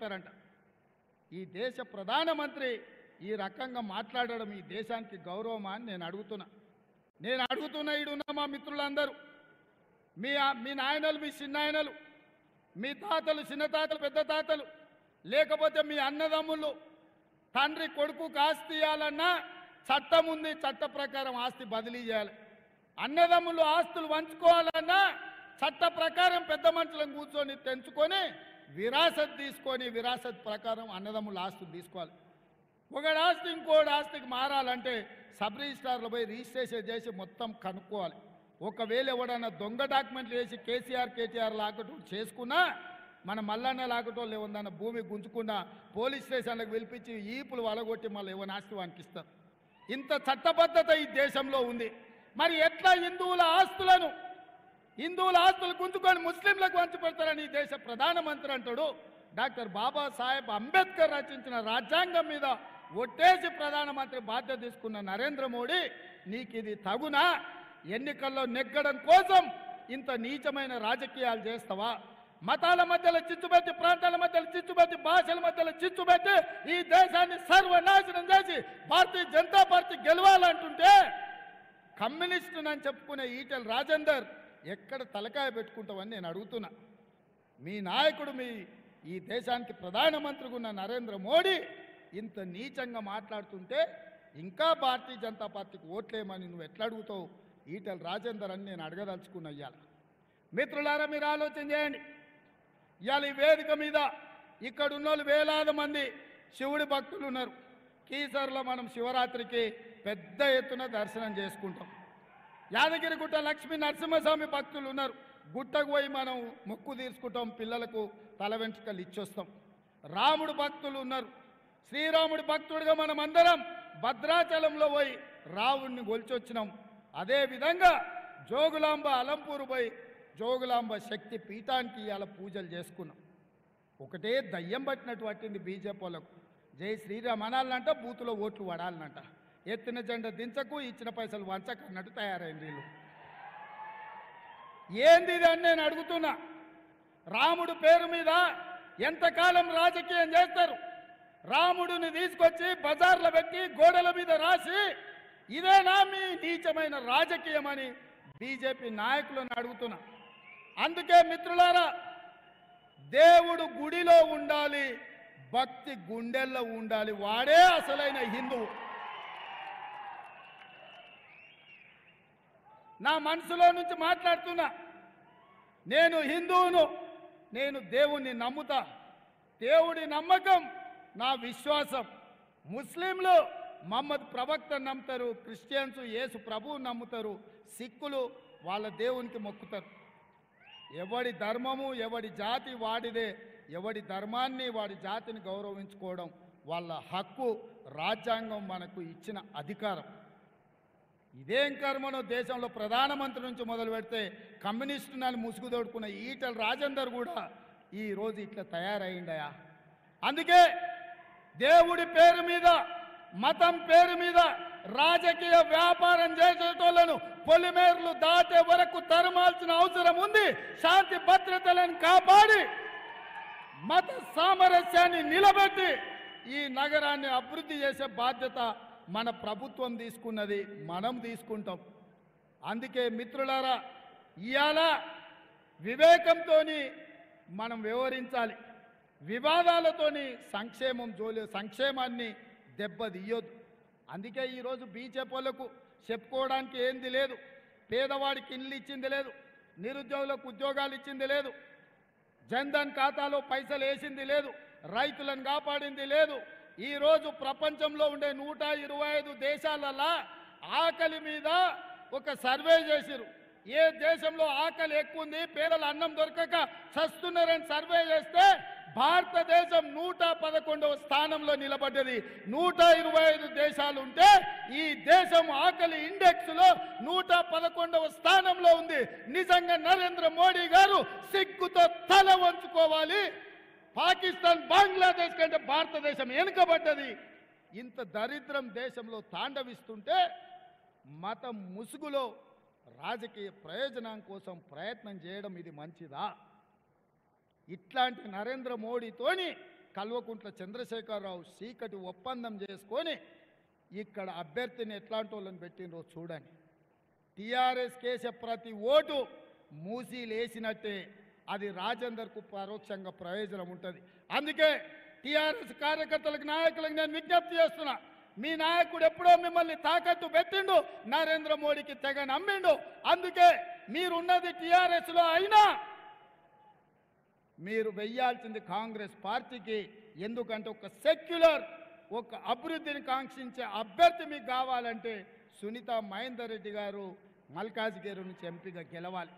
పంచిపెడతారంట. ఈ దేశ ప్రధానమంత్రి ఈ రకంగా మాట్లాడడం ఈ దేశానికి గౌరవమా అని నేను అడుగుతున్నా. ఈడున్న మా మిత్రులందరూ, మీ నాయనలు, మీ చిన్నాయనలు, మీ తాతలు, చిన్న తాతలు, పెద్ద తాతలు, లేకపోతే మీ అన్నదమ్ములు తండ్రి కొడుకుకు ఆస్తి ఇవ్వాలన్నా చట్టం ఉంది, చట్ట ప్రకారం ఆస్తి బదిలీ చేయాలి. అన్నదమ్ములు ఆస్తులు పంచుకోవాలన్నా చట్ట ప్రకారం పెద్ద మనుషులను కూర్చొని తెంచుకొని విరాసత్ తీసుకొని విరాసత్ ప్రకారం అన్నదమ్ముల ఆస్తులు తీసుకోవాలి. ఒకటి ఆస్తి ఇంకోటి ఆస్తికి మారాలంటే సబ్ రిజిస్ట్రార్లో పోయి రిజిస్ట్రేషన్ చేసి మొత్తం కనుక్కోవాలి. ఒకవేళ ఎవడన్నా దొంగ డాక్యుమెంట్లు వేసి కేటీఆర్ లాకటో చేసుకున్నా, మన మల్లన్న లాకటోళ్ళు ఏమన్నా భూమి గుంజుకున్నా పోలీస్ స్టేషన్లకు పిలిపించి ఈపులు వలగొట్టి మళ్ళీ ఏమైనా ఆస్తి వానికి ఇస్తారు. ఇంత చట్టబద్ధత ఈ దేశంలో ఉంది. మరి ఎట్లా హిందువుల ఆస్తులు గుంజుకొని ముస్లింలకు పంచిపెడతారని ఈ దేశ ప్రధానమంత్రి అంటాడు. డాక్టర్ బాబాసాహెబ్ అంబేద్కర్ రచించిన రాజ్యాంగం మీద ఒట్టేసి ప్రధానమంత్రి బాధ్యత తీసుకున్న నరేంద్ర మోడీ, నీకు ఇది తగునా? ఎన్నికల్లో నెగ్గడం కోసం ఇంత నీచమైన రాజకీయాలు చేస్తావా? మతాల మధ్యలో చిచ్చుపెట్టి, ప్రాంతాల మధ్యలో చిచ్చుపెట్టి, భాషల మధ్యలో చిచ్చుపెట్టి ఈ దేశాన్ని సర్వనాశనం చేసి భారతీయ జనతా పార్టీ గెలవాలంటుంటే కమ్యూనిస్టునని చెప్పుకునే ఈటెల రాజేందర్ ఎక్కడ తలకాయ పెట్టుకుంటావని నేను అడుగుతున్నా. మీ నాయకుడు, ఈ దేశానికి ప్రధానమంత్రిగా ఉన్న నరేంద్ర మోడీ ఇంత నీచంగా మాట్లాడుతుంటే ఇంకా భారతీయ జనతా పార్టీకి ఓట్లేమని నువ్వు ఎట్లా అడుగుతావు ఈటెల రాజేందర్ అని నేను అడగదలుచుకున్నా. ఇవాళ మిత్రులారా, మీరు ఆలోచన చేయండి. ఇవాళ ఈ వేదిక మీద ఇక్కడ ఉన్నోళ్ళు వేలాది మంది శివుడి భక్తులు ఉన్నారు. కీసర్లో మనం శివరాత్రికి పెద్ద ఎత్తున దర్శనం చేసుకుంటాం. యాదగిరిగుట్ట లక్ష్మీ నరసింహస్వామి భక్తులు ఉన్నారు. గుట్టకు పోయి మనం మొక్కు తీర్చుకుంటాం, పిల్లలకు తల వెంట్రుకలు ఇచ్చొస్తాం. రాముడు భక్తులు ఉన్నారు. శ్రీరాముడి భక్తుడిగా మనం అందరం భద్రాచలంలో పోయి రావుడిని గొలిచొచ్చినాం. అదేవిధంగా జోగులాంబ అలంపూరు పోయి జోగులాంబ శక్తి పీఠానికి ఇవాళ పూజలు చేసుకున్నాం. ఒకటే దయ్యం పట్టినట్టు పట్టింది బీజేపీ వాళ్ళకు. జై శ్రీరామ్ అనాలనంట, బూతులో ఓట్లు పడాలనంట. ఎత్తిన జెండా దించకు, ఇచ్చిన పైసలు వంచకు అన్నట్టు తయారైంది వీళ్ళు. ఏంది ఇది అని నేను అడుగుతున్నా. రాముడు పేరు మీద ఎంతకాలం రాజకీయం చేస్తారు? రాముడిని తీసుకొచ్చి బజార్లో పెట్టి గోడల మీద రాసి ఇదేనా మీ నీచమైన రాజకీయం అని బీజేపీ నాయకులను అడుగుతున్నా. అందుకే మిత్రులారా, దేవుడు గుడిలో ఉండాలి, భక్తి గుండెల్లో ఉండాలి. వాడే అసలైన హిందువు. నా మనసులో నుంచి మాట్లాడుతున్నా. నేను హిందువును, నేను దేవుణ్ణి నమ్ముతా. దేవుడి నమ్మకం నా విశ్వాసం. ముస్లింలు మహమ్మద్ ప్రవక్తను నమ్ముతారు, క్రిస్టియన్స్ యేసు ప్రభువు నమ్ముతారు, సిక్కులు వాళ్ళ దేవునికి మొక్కుతారు. ఎవడి ధర్మము ఎవడి జాతి వాడిదే. ఎవడి ధర్మాన్ని వాడి జాతిని గౌరవించుకోవడం వాళ్ళ హక్కు. రాజ్యాంగం మనకు ఇచ్చిన అధికారం. ఇదేం కర్మనో దేశంలో ప్రధానమంత్రి నుంచి మొదలు పెడితే కమ్యూనిస్టులను ముసుగుదోడుకున్న ఈటెల రాజేందర్ కూడా ఈరోజు ఇట్లా తయారైండయా. అందుకే దేవుడి పేరు మీద, మతం పేరు మీద రాజకీయ వ్యాపారం చేసేటోళ్లను పొలిమేర్లు దాటే వరకు తరమాల్సిన అవసరం ఉంది. శాంతి భద్రతలను కాపాడి మత సామరస్యాన్ని నిలబెట్టి ఈ నగరాన్ని అభివృద్ధి చేసే బాధ్యత మన ప్రభుత్వం తీసుకున్నది, మనం తీసుకుంటాం. అందుకే మిత్రులారా, ఇవాళ వివేకంతో మనం వ్యవహరించాలి. వివాదాలతోని సంక్షేమాన్ని దెబ్బతీయొద్దు. అందుకే ఈరోజు బీజేపీ వాళ్ళకు చెప్పుకోవడానికి ఏంది లేదు. పేదవాడికి ఇల్లు ఇచ్చింది లేదు, నిరుద్యోగులకు ఉద్యోగాలు ఇచ్చింది లేదు, జన్ధన్ ఖాతాలో పైసలు వేసింది లేదు, రైతులను కాపాడింది లేదు. ఈరోజు ప్రపంచంలో ఉండే 125 దేశాలలో ఆకలి మీద ఒక సర్వే చేసిరు. ఏ దేశంలో ఆకలి ఎక్కువ ఉంది, పేదలు అన్నం దొరకక చస్తున్నారని సర్వే చేస్తే భారతదేశం 111వ స్థానంలో నిలబడ్డది. 125 దేశాలు ఉంటే ఈ దేశం ఆకలి ఇండెక్స్లో 111వ స్థానంలో ఉంది. నిజంగా నరేంద్ర మోడీ గారు సిగ్గుతో తల వంచుకోవాలి. పాకిస్తాన్, బంగ్లాదేశ్ కంటే భారతదేశం వెనుకబడ్డది. ఇంత దరిద్రం దేశంలో తాండవిస్తుంటే మతం ముసుగులో రాజకీయ ప్రయోజనం కోసం ప్రయత్నం చేయడం ఇది మంచిదా? ఇట్లాంటి నరేంద్ర మోడీతోని కల్వకుంట్ల చంద్రశేఖరరావు చీకటి ఒప్పందం చేసుకొని ఇక్కడ అభ్యర్థిని ఎట్లాంటి వాళ్ళని పెట్టినరో చూడండి. టీఆర్ఎస్ కేసే ప్రతి ఓటు మూసీలేసినట్టే అది రాజేందర్కు పరోక్షంగా ప్రయోజనం ఉంటుంది. అందుకే టీఆర్ఎస్ కార్యకర్తలకు నాయకులకు నేను విజ్ఞప్తి చేస్తున్నా, మీ నాయకుడు ఎప్పుడో మిమ్మల్ని తాకట్టు పెట్టిండు, నరేంద్ర మోడీకి తెగ నమ్మిండు. అందుకే మీరున్నది టీఆర్ఎస్లో అయినా మీరు వెయ్యాల్సింది కాంగ్రెస్ పార్టీకి. ఎందుకంటే ఒక సెక్యులర్, ఒక అభివృద్ధిని కాంక్షించే అభ్యర్థి మీకు కావాలంటే సునీత మహేందర్ రెడ్డి గారు మల్కాజ్గిరి నుంచి ఎంపీగా గెలవాలి.